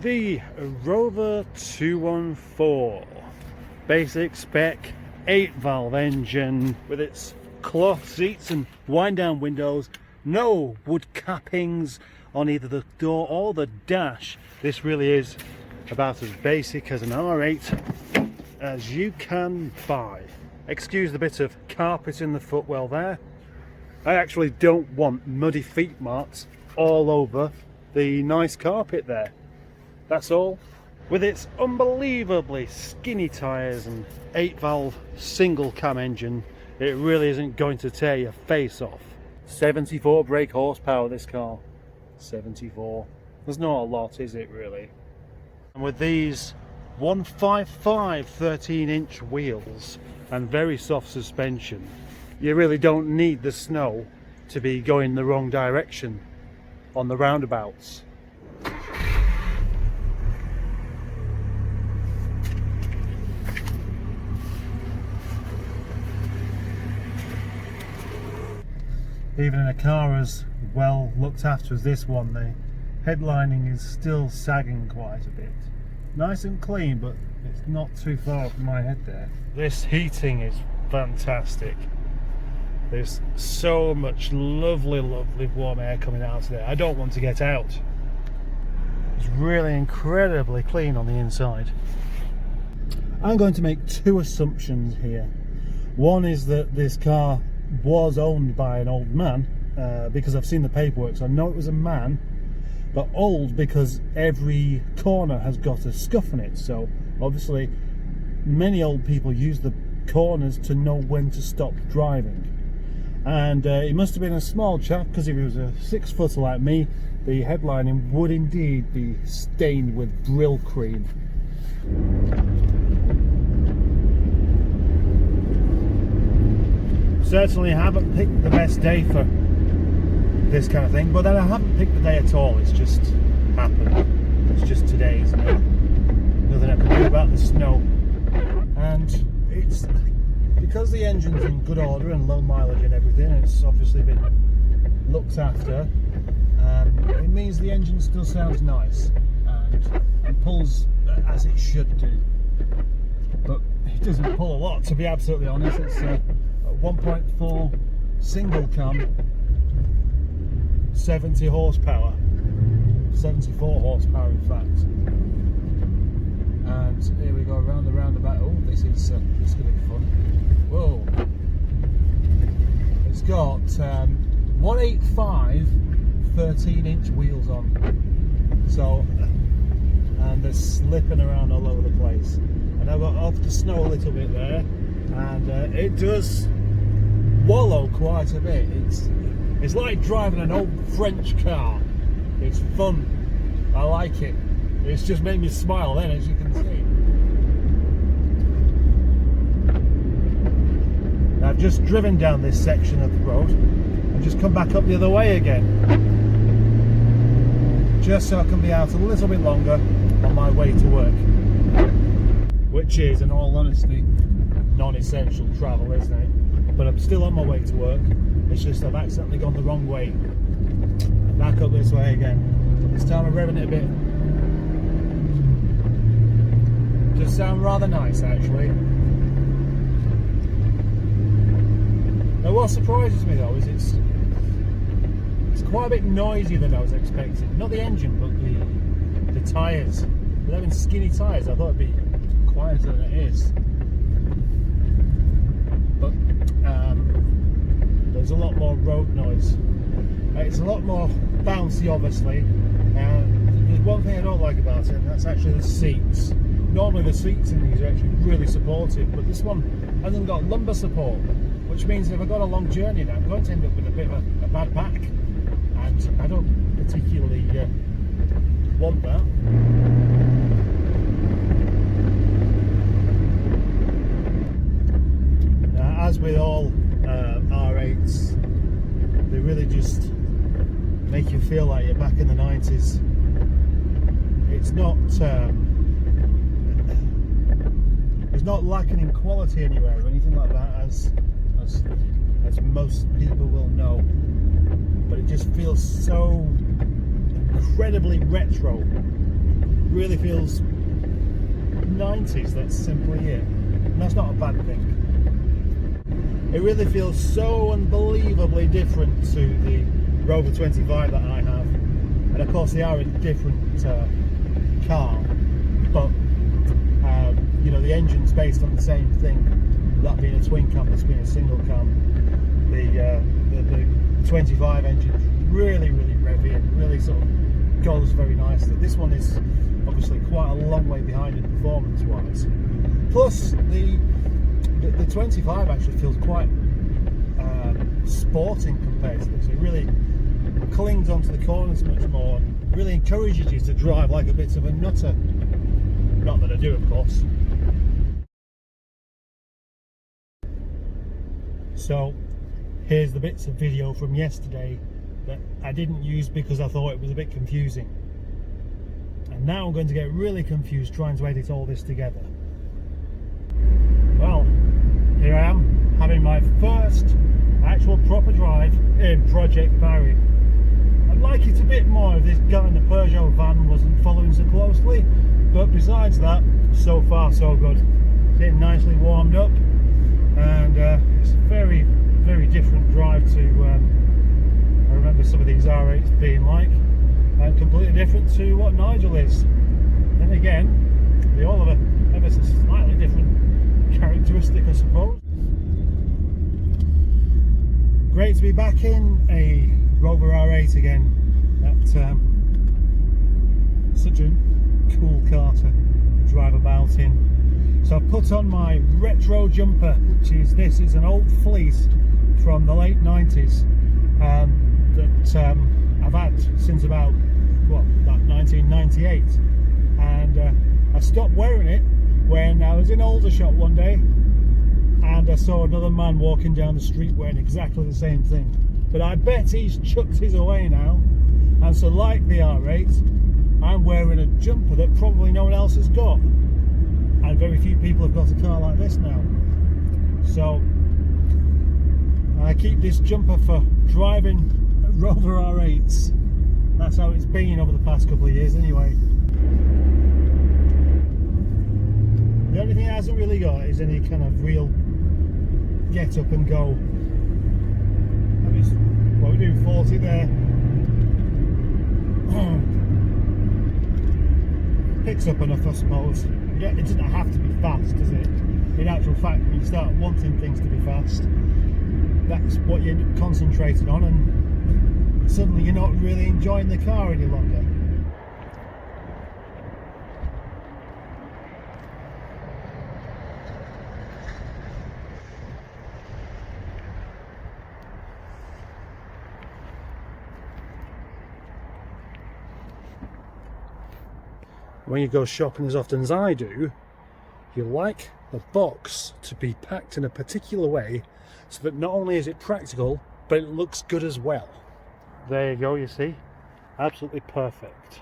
The Rover 214, basic spec 8-valve engine with its cloth seats and wind down windows, no wood cappings on either the door or the dash. This really is about as basic as an R8 as you can buy. Excuse the bit of carpet in the footwell there. I actually don't want muddy feet marks all over the nice carpet there. That's all. With its unbelievably skinny tyres and 8-valve single cam engine, it really isn't going to tear your face off. 74 brake horsepower this car. 74. There's not a lot, is it really? And with these 155 13-inch wheels and very soft suspension, you really don't need the snow to be going the wrong direction on the roundabouts. Even in a car as well looked after as this one, the headlining is still sagging quite a bit. Nice and clean, but it's not too far from my head there. This heating is fantastic. There's so much lovely warm air coming out of there. I don't want to get out. It's really incredibly clean on the inside. I'm going to make two assumptions here. One is that this car was owned by an old man, because I've seen the paperwork, so I know it was a man, but old because every corner has got a scuff in it. So obviously many old people use the corners to know when to stop driving. And he must have been a small chap, because if he was a 6-footer like me, the headlining would indeed be stained with Brill cream. Certainly haven't picked the best day for this kind of thing, but then I haven't picked the day at all. It's just happened. It's just today, isn't it? Nothing I can do about the snow. And it's because the engine's in good order and low mileage and everything, and it's obviously been looked after. It means the engine still sounds nice and pulls as it should do. But it doesn't pull a lot, to be absolutely honest. It's 1.4 single cam, 70 horsepower, 74 horsepower in fact. And here we go around the roundabout. Oh, this is going to be fun. Whoa! It's got 185 13-inch wheels on. So, and they're slipping around all over the place. And I got off the snow a little bit there, and it does wallow quite a bit. It's like driving an old French car. It's fun. I like it. It's just made me smile then, as you can see. I've just driven down this section of the road and just come back up the other way again, just so I can be out a little bit longer on my way to work, which is, in all honesty, non-essential travel, isn't it? But I'm still on my way to work. It's just I've accidentally gone the wrong way. Back up this way again. This time I'm revving it a bit. Just sound rather nice, actually. Now what surprises me though is it's quite a bit noisier than I was expecting. Not the engine, but the tyres. With having skinny tyres, I thought it'd be quieter than it is. But there's a lot more road noise. It's a lot more bouncy, obviously. There's one thing I don't like about it, and that's actually the seats. Normally the seats in these are actually really supportive, but this one hasn't got lumbar support, which means if I've got a long journey now, I'm going to end up with a bit of a bad back, and I don't particularly want that. As with all R8s, they really just make you feel like you're back in the 90s. It's not lacking in quality anywhere or anything like that, as most people will know, but it just feels so incredibly retro. really feels 90s, that's simply it. And that's not a bad thing. It really feels so unbelievably different to the Rover 25 that I have. And of course they are a different car, but you know, the engine's based on the same thing, that being a twin cam, this being a single cam. The 25 engine is really revvy and really sort of goes very nicely. This one is obviously quite a long way behind in performance wise. Plus the 25 actually feels quite sporting compared to this. It really clings onto the corners much more and really encourages you to drive like a bit of a nutter. Not that I do, of course. So here's the bits of video from yesterday that I didn't use because I thought it was a bit confusing. And now I'm going to get really confused trying to edit all this together. Well, here I am having my first actual proper drive in Projrct Barry. I'd like it a bit more if this guy in the Peugeot van wasn't following so closely, but besides that, so far so good. Getting nicely warmed up, and it's a very different drive to I remember some of these R8s being like, and completely different to what Nigel is. Then again, they all have a ever so slightly different characteristic, I suppose. Great to be back in a Rover R8 again. That's such a cool car to drive about in. So I've put on my retro jumper, which is this. It's an old fleece from the late 90s that I've had since about, what, about 1998. And I stopped wearing it when I was in Aldershot one day and I saw another man walking down the street wearing exactly the same thing. But I bet he's chucked his away now, and so like the R8, I'm wearing a jumper that probably no one else has got, and very few people have got a car like this now. So I keep this jumper for driving Rover R8s. That's how it's been over the past couple of years anyway. The only thing it hasn't really got is any kind of real get up and go. Well, we're doing 40 there. Picks up enough, I suppose. Yeah, it doesn't have to be fast, does it? In actual fact, when you start wanting things to be fast, that's what you end up concentrating on, and suddenly you're not really enjoying the car any longer. When you go shopping as often as I do, you like the box to be packed in a particular way so that not only is it practical, but it looks good as well. There you go, you see, absolutely perfect.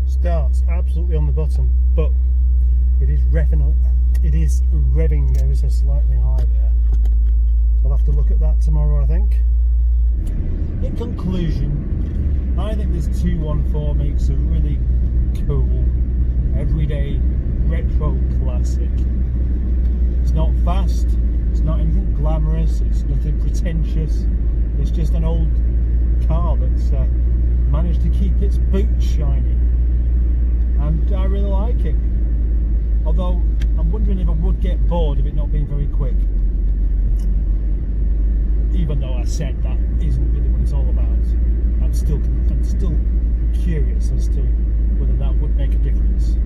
Starts absolutely on the button, but it is revving ever so slightly high there. So I'll have to look at that tomorrow, I think. In conclusion, I think this 214 makes a really cool, everyday retro classic. It's not fast, it's not anything glamorous, it's nothing pretentious. It's just an old car that's managed to keep its boots shiny, and I really like it. Although I'm wondering if I would get bored of it not being very quick. Even though I said that isn't really what it's all about, I'm still curious as to whether that would make a difference.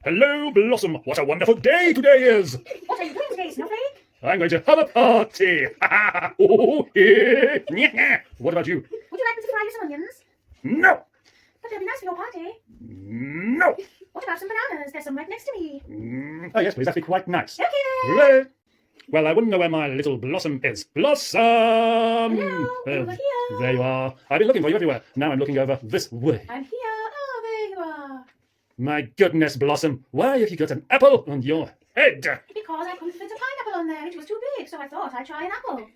Hello, Blossom. What a wonderful day today is. What are you doing today, Snowflake? I'm going to have a party. Oh, yeah. What about you? Would you like me to fry you some onions? No. But they'll be nice for your party. No. What about some bananas? There's some right next to me. Oh, yes, please. That'd be quite nice. Okay then. Hooray. Well, I wouldn't know where my little Blossom is. Blossom! Hello, over here. There you are. I've been looking for you everywhere. Now I'm looking over this way. I'm here. Oh, there you are. My goodness, Blossom, why have you got an apple on your head? Because I couldn't fit a pineapple on there. It was too big, so I thought I'd try an apple.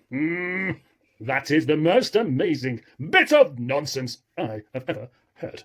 That is the most amazing bit of nonsense I have ever heard.